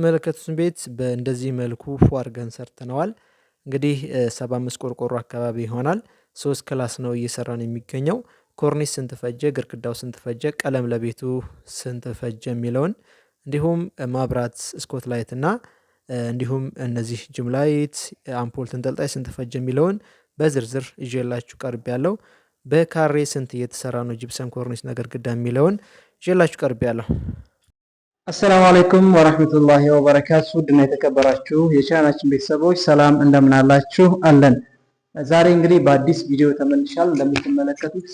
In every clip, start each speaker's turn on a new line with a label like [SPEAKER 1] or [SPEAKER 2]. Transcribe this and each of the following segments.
[SPEAKER 1] የምትመለከቱትን ቤት በእንደዚህ መልኩ ፏ አድርገን ሰርተነዋል። እንግዲህ 75 ቆርቆሮ አካባቢ ይሆናል። 3 ክላስ ነው እየሰራን የሚገኘው። ኮርኒስ ስንት ፈጀ፣ ግድግዳው ስንት ፈጀ፣ ቀለም ለቤቱ ስንት ፈጀ የሚለውን እንዲሁም ማብራት ስኮት ላይት እና እንዲሁም እነዚህ ጅም ላይት አምፖል ተንጠልጣይ ስንት ፈጀ የሚለውን በዝርዝር ይዤላችሁ ቀርቤያለሁ። በካሬ ስንት እየተሰራ ነው ጂፕሰም ኮርኒስ እና ግድግዳ የሚለውን ይዤላችሁ ቀርቤያለሁ።
[SPEAKER 2] አሰላሙ አለይኩም ወራህመቱላሂ ወበረካቱ። ውድና የተከበራችሁ የቻናላችን ቤተሰቦች ሰላም እንደምን አላችሁ? አለን። ዛሬ እንግዲህ በአዲስ ቪዲዮ ተመልሻል። እንደምትመለከቱት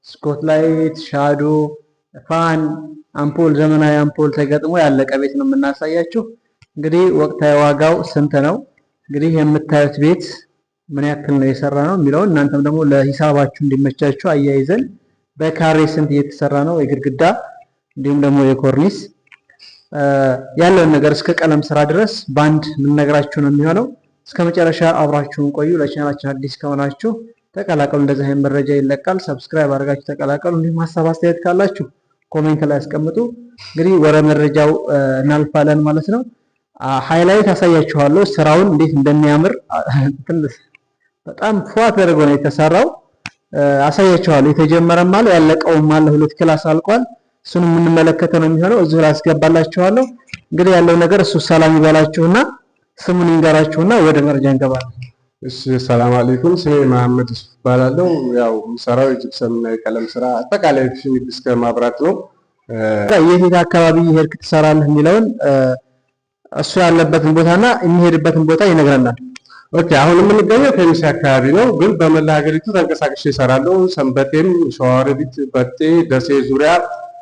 [SPEAKER 2] ስኮት ላይት፣ ሻዶ፣ ፋን፣ አምፖል ዘመናዊ አምፖል ተገጥሞ ያለቀ ቤት ነው የምናሳያችሁ። እንግዲህ ወቅታዊ ዋጋው ስንት ነው፣ እንግዲህ የምታዩት ቤት ምን ያክል ነው የሰራ ነው የሚለውን እናንተም ደግሞ ለሂሳባችሁ እንዲመቻችሁ አያይዘን በካሬ ስንት እየተሰራ ነው የግድግዳ እንዲሁም ደግሞ የኮርኒስ ያለውን ነገር እስከ ቀለም ስራ ድረስ ባንድ የምንነግራችሁ ነው የሚሆነው። እስከ መጨረሻ አብራችሁን ቆዩ። ለቻናላችን አዲስ ከሆናችሁ ተቀላቀሉ። እንደዚህ አይነት መረጃ ይለቃል። ሰብስክራይብ አድርጋችሁ ተቀላቀሉ። እንዲሁም ሀሳብ አስተያየት ካላችሁ ኮሜንት ላይ አስቀምጡ። እንግዲህ ወደ መረጃው እናልፋለን ማለት ነው። ሃይላይት አሳያችኋለሁ ስራውን እንዴት እንደሚያምር በጣም ፏ ተደርጎ ነው የተሰራው። አሳያችኋለሁ። የተጀመረም አለ ያለቀውም አለ። 2 ክላስ አልቋል። እሱን የምንመለከተው ነው የሚሆነው። እዚሁ ላይ አስገባላችኋለሁ። እንግዲህ ያለው ነገር እሱ ሰላም ይበላችሁና ስሙን ይንገራችሁና ወደ መረጃ እንገባለን።
[SPEAKER 3] እሺ፣ ሰላም አለይኩም። ስሜ መሐመድ ይባላል። ያው የምሰራው የጂፕሰም እና የቀለም ስራ አጠቃላይ ፊኒሽ እስከ ማብራት ነው።
[SPEAKER 2] የት አካባቢ ሄድክ ትሰራለህ የሚለውን እሱ ያለበትን ቦታና የሚሄድበትን ቦታ ይነግረናል።
[SPEAKER 3] ኦኬ፣ አሁን የምንገኘው ከሚሴ አካባቢ ነው፣ ግን በመላ ሀገሪቱ ተንቀሳቅሼ እሰራለሁ። ሰንበቴም፣ ሸዋሮቢት፣ በጤ፣ ደሴ ዙሪያ፣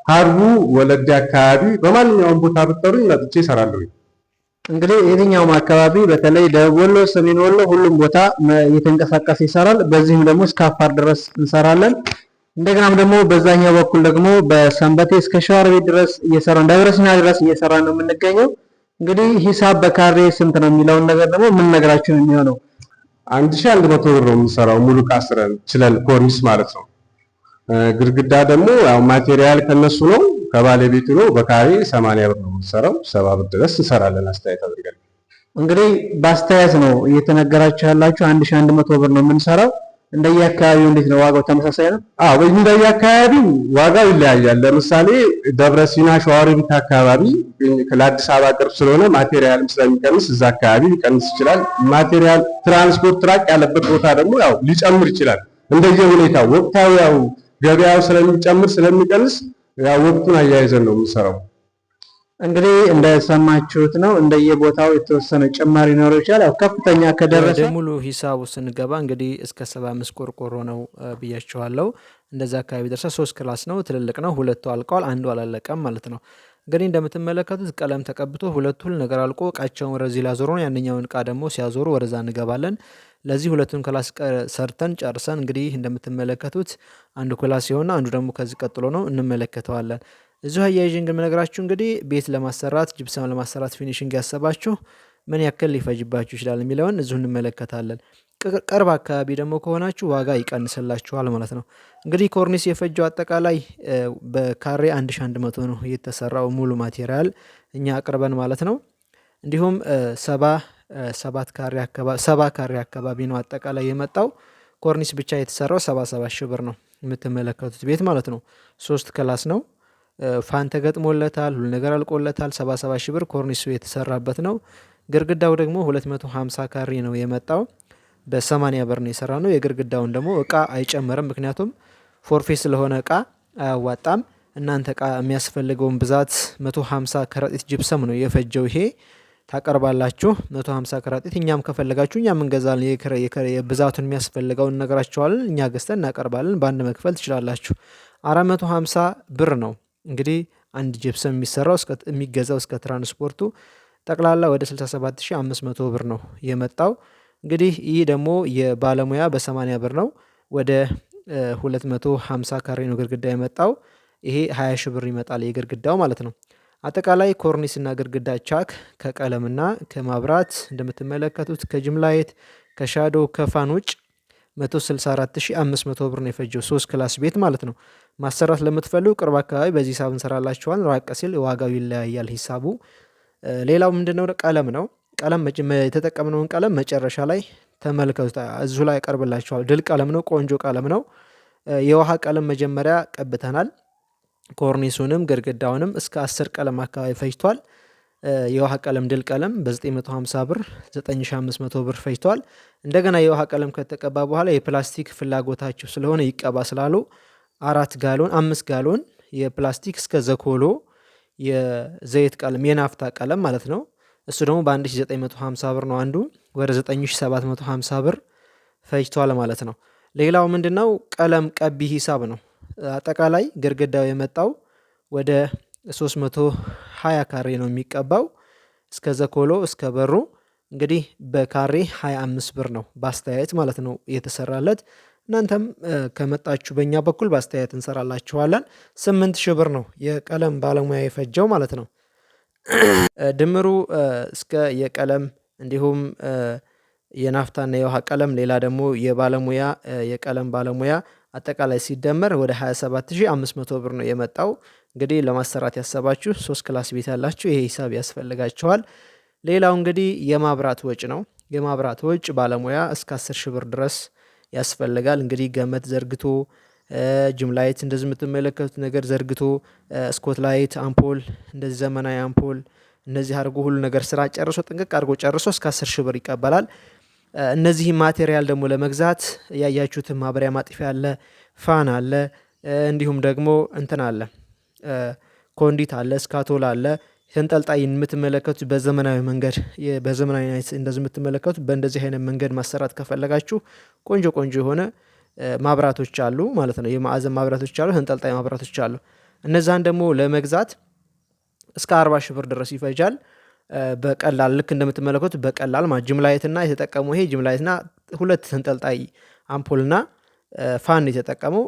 [SPEAKER 3] ሀርቡ፣ ወለዴ አካባቢ በማንኛውም ቦታ ብትጠሩኝ መጥቼ እሰራለሁ።
[SPEAKER 2] እንግዲህ የትኛውም አካባቢ በተለይ ደቡብ ወሎ፣ ሰሜን ወሎ ሁሉም ቦታ እየተንቀሳቀሰ ይሰራል። በዚህም ደግሞ እስከ አፋር ድረስ እንሰራለን። እንደገናም ደግሞ በዛኛው በኩል ደግሞ በሰንበቴ እስከ ሸዋሮቢት ድረስ እየሰራን ደብረ ሲና ድረስ እየሰራን ነው የምንገኘው። እንግዲህ ሂሳብ በካሬ ስንት ነው የሚለውን ነገር ደግሞ ምን ነገራችሁ ነው የሚሆነው።
[SPEAKER 3] 1100 ብር ነው የምንሰራው ሙሉ ቃስረን ችለን ኮርኒስ ማለት ነው። ግድግዳ ደግሞ ያው ማቴሪያል ከነሱ ነው ከባለቤቱ ነው። በካሬ 80 ብር ነው የምንሰራው። 70 ብር ድረስ እንሰራለን አስተያየት አድርገን።
[SPEAKER 2] እንግዲህ በአስተያየት ነው እየተነገራችሁ ያላችሁ። 1100 ብር ነው የምንሰራው። እንደየአካባቢው እንዴት ነው ዋጋው? ተመሳሳይ ነው?
[SPEAKER 3] አዎ፣ እንደየአካባቢው ዋጋው ይለያያል። ለምሳሌ ደብረ ሲና ሸዋሮቢት አካባቢ ለአዲስ አበባ ቅርብ ስለሆነ ማቴሪያልም ስለሚቀንስ እዛ አካባቢ ሊቀንስ ይችላል። ማቴሪያል ትራንስፖርት ራቅ ያለበት ቦታ ደግሞ ያው ሊጨምር ይችላል። እንደየሁኔታው ወቅታዊ ያው ገበያው ስለሚጨምር ስለሚቀንስ ያው ወቅቱን አያይዘን ነው የምንሰራው።
[SPEAKER 2] እንግዲህ እንደሰማችሁት ነው እንደየቦታው የተወሰነ ጭማሪ ሊኖረው ይችላል። ያው ከፍተኛ ከደረሰ
[SPEAKER 1] ሙሉ ሂሳቡ ስንገባ እንግዲህ እስከ 75 ቆርቆሮ ነው ብያችኋለሁ። እንደዛ አካባቢ ደርሳ 3 ክላስ ነው፣ ትልልቅ ነው። 2ቱ አልቀዋል፣ አንዱ አላለቀም ማለት ነው። እንግዲህ እንደምትመለከቱት ቀለም ተቀብቶ ሁሉ ነገር አልቆ እቃቸውን ወደዚህ ላዞሩ ነው። ያንኛውን እቃ ደግሞ ሲያዞሩ ወደዛ እንገባለን። ለዚህ 2ቱን ክላስ ሰርተን ጨርሰን እንግዲህ እንደምትመለከቱት አንዱ ክላስ ሲሆንና አንዱ ደግሞ ከዚህ ቀጥሎ ነው እንመለከተዋለን። እዚሁ አያይዤን ግን የምነግራችሁ እንግዲህ ቤት ለማሰራት ጂፕሰም ለማሰራት ፊኒሽንግ ያሰባችሁ ምን ያክል ሊፈጅባችሁ ይችላል የሚለውን እዚሁ እንመለከታለን። ቅርብ አካባቢ ደግሞ ከሆናችሁ ዋጋ ይቀንስላችኋል ማለት ነው። እንግዲህ ኮርኒስ የፈጀው አጠቃላይ በካሬ 1100 ነው የተሰራው ሙሉ ማቴሪያል እኛ አቅርበን ማለት ነው። እንዲሁም 70 ካሬ አካባቢ ነው አጠቃላይ የመጣው። ኮርኒስ ብቻ የተሰራው 77 ሺህ ብር ነው የምትመለከቱት ቤት ማለት ነው። 3 ክላስ ነው። ፋን ተገጥሞለታል፣ ሁሉ ነገር አልቆለታል። 77 ሺህ ብር ኮርኒሱ የተሰራበት ነው። ግድግዳው ደግሞ 250 ካሬ ነው የመጣው። በ80 ብር ነው የሰራ ነው። የግድግዳውን ደግሞ እቃ አይጨመርም፣ ምክንያቱም ፎርፌ ስለሆነ እቃ አያዋጣም። እናንተ እቃ የሚያስፈልገውን ብዛት 150 ከረጢት ጂፕሰም ነው የፈጀው። ይሄ ታቀርባላችሁ 150 ከረጢት። እኛም ከፈለጋችሁ እኛም እንገዛለን። የብዛቱን የሚያስፈልገውን ነገራችኋለን፣ እኛ ገዝተን እናቀርባለን። በአንድ መክፈል ትችላላችሁ። 450 ብር ነው እንግዲህ አንድ ጂፕሰም የሚሰራው የሚገዛው እስከ ትራንስፖርቱ ጠቅላላ ወደ 67500 ብር ነው የመጣው። እንግዲህ ይህ ደግሞ የባለሙያ በ80 ብር ነው። ወደ 250 ካሬ ነው ግድግዳ የመጣው። ይሄ 20 ሺህ ብር ይመጣል የግድግዳው ማለት ነው። አጠቃላይ ኮርኒስ እና ግድግዳ ቻክ ከቀለምና ከማብራት እንደምትመለከቱት ከጅም ላይት ከሻዶ ከፋን ውጭ 164500 ብር ነው የፈጀው 3 ክላስ ቤት ማለት ነው። ማሰራት ለምትፈልጉ ቅርብ አካባቢ በዚህ ሂሳብ እንሰራላችኋል። ራቅ ሲል ዋጋው ይለያያል ሂሳቡ። ሌላው ምንድነው? ቀለም ነው። ቀለም የተጠቀምነውን ቀለም መጨረሻ ላይ ተመልከቱት። እዚሁ ላይ ያቀርብላችኋል። ድል ቀለም ነው። ቆንጆ ቀለም ነው። የውሃ ቀለም መጀመሪያ ቀብተናል። ኮርኒሱንም ግድግዳውንም እስከ 10 ቀለም አካባቢ ፈጅቷል። የውሃ ቀለም ድል ቀለም በ950 ብር 9500 ብር ፈጅቷል። እንደገና የውሃ ቀለም ከተቀባ በኋላ የፕላስቲክ ፍላጎታቸው ስለሆነ ይቀባ ስላሉ 4 ጋሎን 5 ጋሎን የፕላስቲክ እስከ ዘኮሎ የዘይት ቀለም የናፍታ ቀለም ማለት ነው። እሱ ደግሞ በ1950 ብር ነው አንዱ፣ ወደ 9750 ብር ፈጅቷል ማለት ነው። ሌላው ምንድነው? ቀለም ቀቢ ሂሳብ ነው። አጠቃላይ ግድግዳው የመጣው ወደ 320 ካሬ ነው የሚቀባው እስከ ዘኮሎ እስከ በሩ እንግዲህ በካሬ 25 ብር ነው በአስተያየት ማለት ነው የተሰራለት። እናንተም ከመጣችሁ በእኛ በኩል በአስተያየት እንሰራላችኋለን። 8000 ብር ነው የቀለም ባለሙያ የፈጀው ማለት ነው። ድምሩ እስከ የቀለም እንዲሁም የናፍታና የውሃ ቀለም ሌላ ደግሞ የባለሙያ የቀለም ባለሙያ አጠቃላይ ሲደመር ወደ 27500 ብር ነው የመጣው። እንግዲህ ለማሰራት ያሰባችሁ 3 ክላስ ቤት ያላችሁ ይሄ ሂሳብ ያስፈልጋችኋል። ሌላው እንግዲህ የማብራት ወጭ ነው። የማብራት ወጭ ባለሙያ እስከ 10,000 ብር ድረስ ያስፈልጋል። እንግዲህ ገመት ዘርግቶ ጅምላይት እንደዚህ የምትመለከቱት ነገር ዘርግቶ ስኮት ላይት አምፖል እንደዚህ ዘመናዊ አምፖል እነዚህ አድርጎ ሁሉ ነገር ስራ ጨርሶ ጥንቅቅ አድርጎ ጨርሶ እስከ 10,000 ብር ይቀበላል። እነዚህ ማቴሪያል ደግሞ ለመግዛት ያያችሁትን ማብሪያ ማጥፊያ አለ፣ ፋን አለ፣ እንዲሁም ደግሞ እንትን አለ፣ ኮንዲት አለ፣ ስካቶል አለ። ተንጠልጣይ የምትመለከቱት በዘመናዊ መንገድ በዘመናዊ እንደዚህ የምትመለከቱት በእንደዚህ አይነት መንገድ ማሰራት ከፈለጋችሁ ቆንጆ ቆንጆ የሆነ ማብራቶች አሉ ማለት ነው። የማዕዘን ማብራቶች አሉ፣ ተንጠልጣይ ማብራቶች አሉ። እነዛን ደግሞ ለመግዛት እስከ 40,000 ብር ድረስ ይፈጃል። በቀላል ልክ እንደምትመለከቱት በቀላል ጅምላይትና የተጠቀሙ ይሄ ጅምላይትና 2 ተንጠልጣይ አምፖልና ፋን የተጠቀመው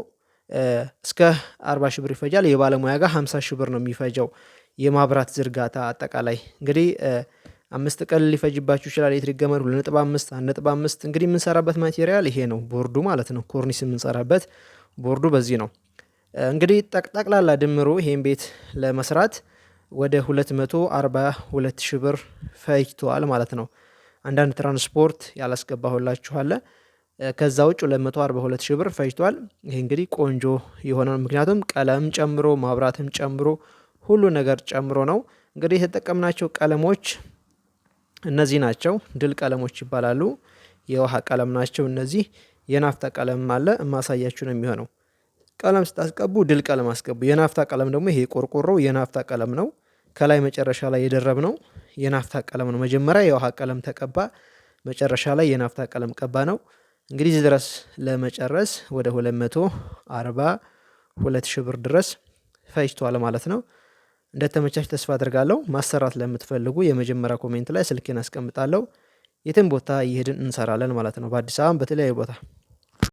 [SPEAKER 1] እስከ 40,000 ብር ይፈጃል። የባለሙያ ጋር 50,000 ብር ነው የሚፈጀው የማብራት ዝርጋታ አጠቃላይ። እንግዲህ 5 ቀን ሊፈጅባችሁ ይችላል። ኤሌክትሪክ ገመድ 2.5 1.5 እንግዲህ የምንሰራበት ማቴሪያል ይሄ ነው። ቦርዱ ማለት ነው። ኮርኒስ የምንሰራበት ቦርዱ በዚህ ነው። እንግዲህ ጠቅላላ ድምሩ ይሄን ቤት ለመስራት ወደ 242,000 ብር ፈጅቷል ማለት ነው። አንዳንድ ትራንስፖርት ያላስገባሁላችኋለ። ከዛ ውጭ 242,000 ብር ፈጅቷል። ይሄ እንግዲህ ቆንጆ የሆነ ምክንያቱም ቀለም ጨምሮ ማብራትም ጨምሮ ሁሉ ነገር ጨምሮ ነው። እንግዲህ የተጠቀምናቸው ቀለሞች እነዚህ ናቸው። ድል ቀለሞች ይባላሉ። የውሃ ቀለም ናቸው እነዚህ። የናፍታ ቀለም አለ የማሳያችሁ ነው የሚሆነው። ቀለም ስታስቀቡ ድል ቀለም አስገቡ። የናፍታ ቀለም ደግሞ ይሄ ቆርቆሮው የናፍታ ቀለም ነው። ከላይ መጨረሻ ላይ የደረብነው የናፍታ ቀለም ነው። መጀመሪያ የውሃ ቀለም ተቀባ፣ መጨረሻ ላይ የናፍታ ቀለም ቀባ ነው። እንግዲህ እዚህ ድረስ ለመጨረስ ወደ 242,000 ብር ድረስ ፈጅቷል ማለት ነው። እንደተመቻች ተስፋ አድርጋለሁ። ማሰራት ለምትፈልጉ የመጀመሪያ ኮሜንት ላይ ስልኬን አስቀምጣለሁ። የትም ቦታ እየሄድን እንሰራለን ማለት ነው። በአዲስ አበባ በተለያዩ ቦታ